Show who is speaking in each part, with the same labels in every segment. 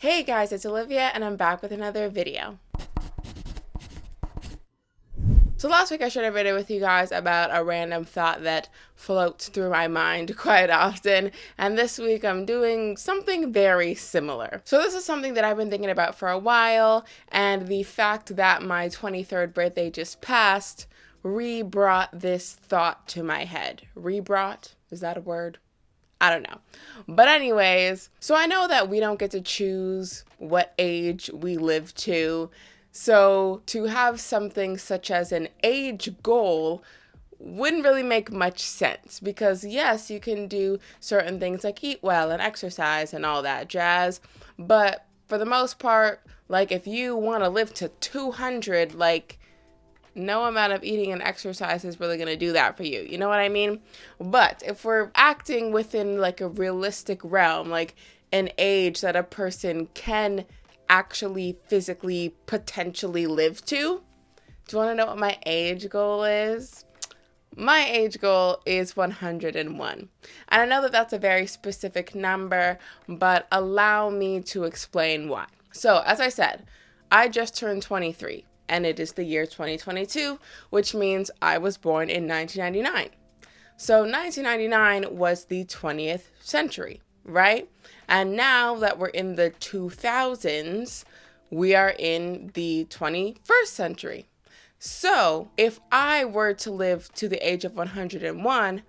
Speaker 1: Hey guys, it's Olivia and I'm back with another video. So last week I shared a video with you guys about a random thought that floats through my mind quite often, and this week I'm doing something very similar. So this is something that I've been thinking about for a while, and the fact that my 23rd birthday just passed re-brought this thought to my head. Re-brought? Is that a word? I don't know. But anyways, so I know that we don't get to choose what age we live to. So to have something such as an age goal wouldn't really make much sense because yes, you can do certain things like eat well and exercise and all that jazz, but for the most part, like if you want to live to 200, like no amount of eating and exercise is really going to do that for you. You know what I mean? But if we're acting within like a realistic realm, like an age that a person can actually physically potentially live to, do you want to know what my age goal is? My age goal is 101. And I know that that's a very specific number, but allow me to explain why. So, as I said, I just turned 23 and it is the year 2022, which means I was born in 1999. So 1999 was the 20th century, right? And now that we're in the 2000s, we are in the 21st century. So if I were to live to the age of 101,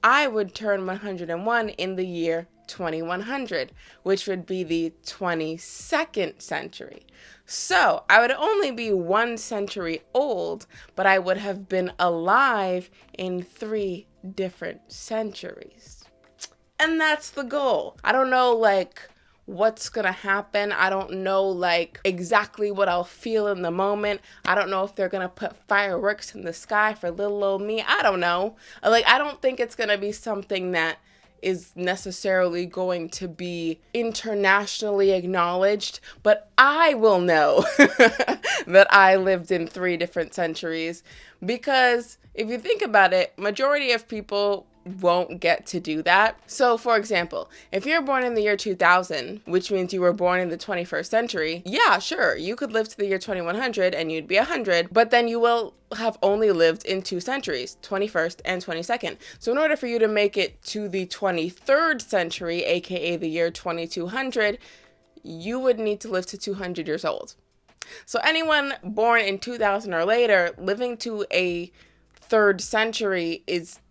Speaker 1: I would turn 101 in the year 2100, which would be the 22nd century. So I would only be 1 century old, but I would have been alive in 3 different centuries. And that's the goal. I don't know, like, what's gonna happen. I don't know, like, exactly what I'll feel in the moment. I don't know if they're gonna put fireworks in the sky for little old me. I don't know. Like, I don't think it's gonna be something that is necessarily going to be internationally acknowledged, but I will know that I lived in 3 different centuries because if you think about it, majority of people won't get to do that. So for example, if you're born in the year 2000, which means you were born in the 21st century, yeah, sure, you could live to the year 2100 and you'd be 100, but then you will have only lived in 2 centuries, 21st and 22nd. So in order for you to make it to the 23rd century, aka the year 2200, you would need to live to 200 years old. So anyone born in 2000 or later living to a 3rd century is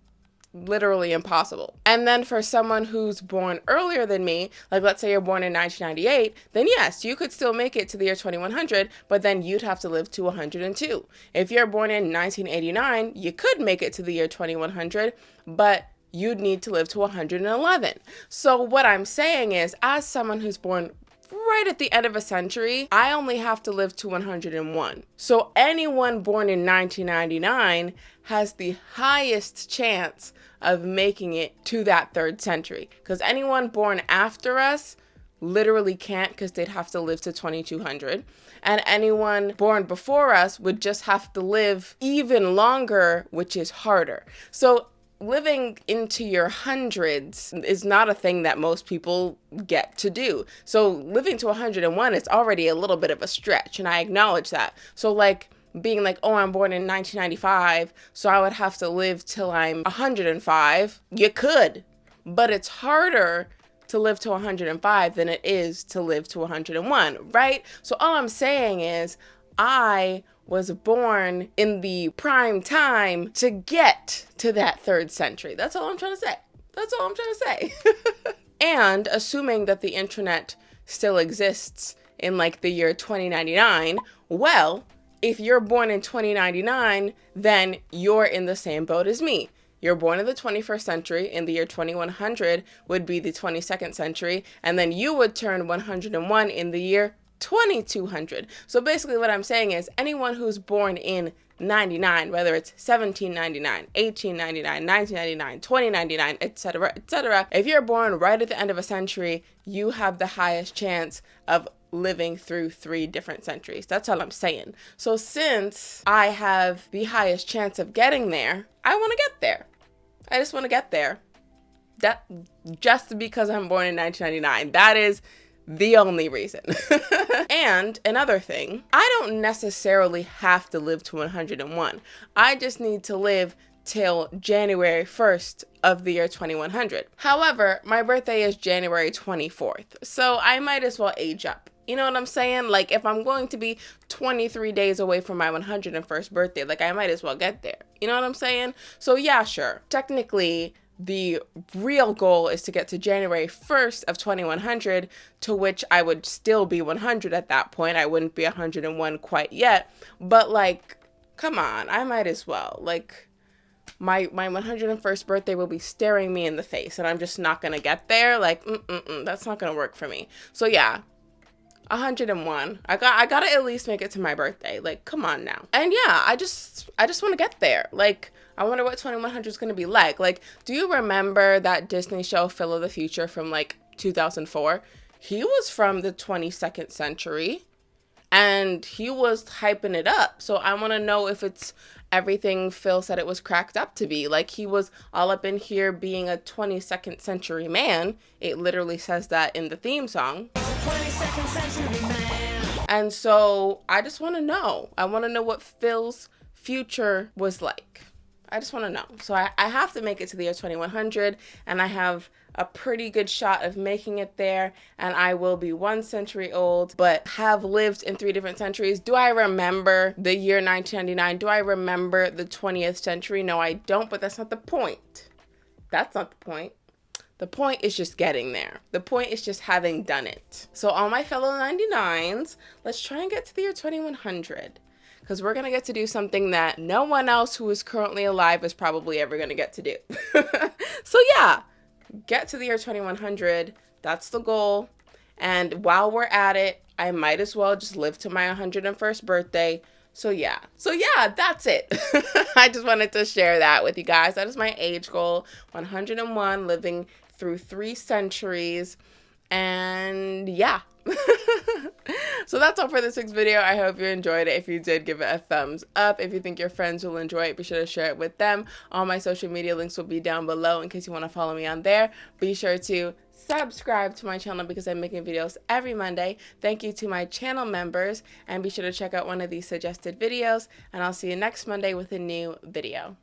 Speaker 1: literally impossible. And then for someone who's born earlier than me, like let's say you're born in 1998, then yes, you could still make it to the year 2100, but then you'd have to live to 102. If you're born in 1989, you could make it to the year 2100, but you'd need to live to 111. So what I'm saying is, as someone who's born right at the end of a century, I only have to live to 101. So anyone born in 1999 has the highest chance of making it to that 3rd century. Because anyone born after us literally can't because they'd have to live to 2200. And anyone born before us would just have to live even longer, which is harder. So living into your hundreds is not a thing that most people get to do. So living to 101 is already a little bit of a stretch, and I acknowledge that. So like being like, oh, I'm born in 1995, so I would have to live till I'm 105. You could, but it's harder to live to 105 than it is to live to 101, right? So all I'm saying is I was born in the prime time to get to that 3rd century. That's all I'm trying to say. That's all I'm trying to say. And assuming that the internet still exists in like the year 2099, well, if you're born in 2099, then you're in the same boat as me. You're born in the 21st century, in the year 2100 would be the 22nd century, and then you would turn 101 in the year 2200. So basically what I'm saying is anyone who's born in 99, whether it's 1799, 1899, 1999, 2099, etc., etc., if you're born right at the end of a century, you have the highest chance of living through 3 different centuries. That's all I'm saying. So since I have the highest chance of getting there, I want to get there. I just want to get there. That just because I'm born in 1999. That is the only reason. And another thing, I don't necessarily have to live to 101. I just need to live till January 1st of the year 2100. However, my birthday is January 24th, so I might as well age up. You know what I'm saying? Like, if I'm going to be 23 days away from my 101st birthday, like, I might as well get there. You know what I'm saying? So yeah, sure. Technically, the real goal is to get to January 1st of 2100, to which I would still be 100 at that point. I wouldn't be 101 quite yet, but like, come on, I might as well. Like, my 101st birthday will be staring me in the face, and I'm just not gonna get there. Like, that's not gonna work for me. So yeah, 101. I gotta at least make it to my birthday. Like, come on now. And yeah, I just want to get there. Like, I wonder what 2100 is gonna be like. Like, do you remember that Disney show Phil of the Future from like 2004? He was from the 22nd century, and he was hyping it up. So I want to know if it's everything Phil said it was cracked up to be. Like, he was all up in here being a 22nd century man. It literally says that in the theme song. 22nd century man. And so I just want to know. I want to know what Phil's future was like. I just want to know. So I have to make it to the year 2100, and I have a pretty good shot of making it there, and I will be 1 century old, but have lived in 3 different centuries. Do I remember the year 1999? Do I remember the 20th century? No, I don't, but that's not the point. That's not the point. The point is just getting there. The point is just having done it. So all my fellow 99s, let's try and get to the year 2100. Because we're going to get to do something that no one else who is currently alive is probably ever going to get to do. So yeah, get to the year 2100. That's the goal. And while we're at it, I might as well just live to my 101st birthday. So yeah, that's it. I just wanted to share that with you guys. That is my age goal, 101, living through 3 centuries. And yeah. So that's all for this week's video. I hope you enjoyed it. If you did, give it a thumbs up. If you think your friends will enjoy it, be sure to share it with them. All my social media links will be down below in case you want to follow me on there. Be sure to subscribe to my channel because I'm making videos every Monday. Thank you to my channel members, and be sure to check out one of these suggested videos, and I'll see you next Monday with a new video.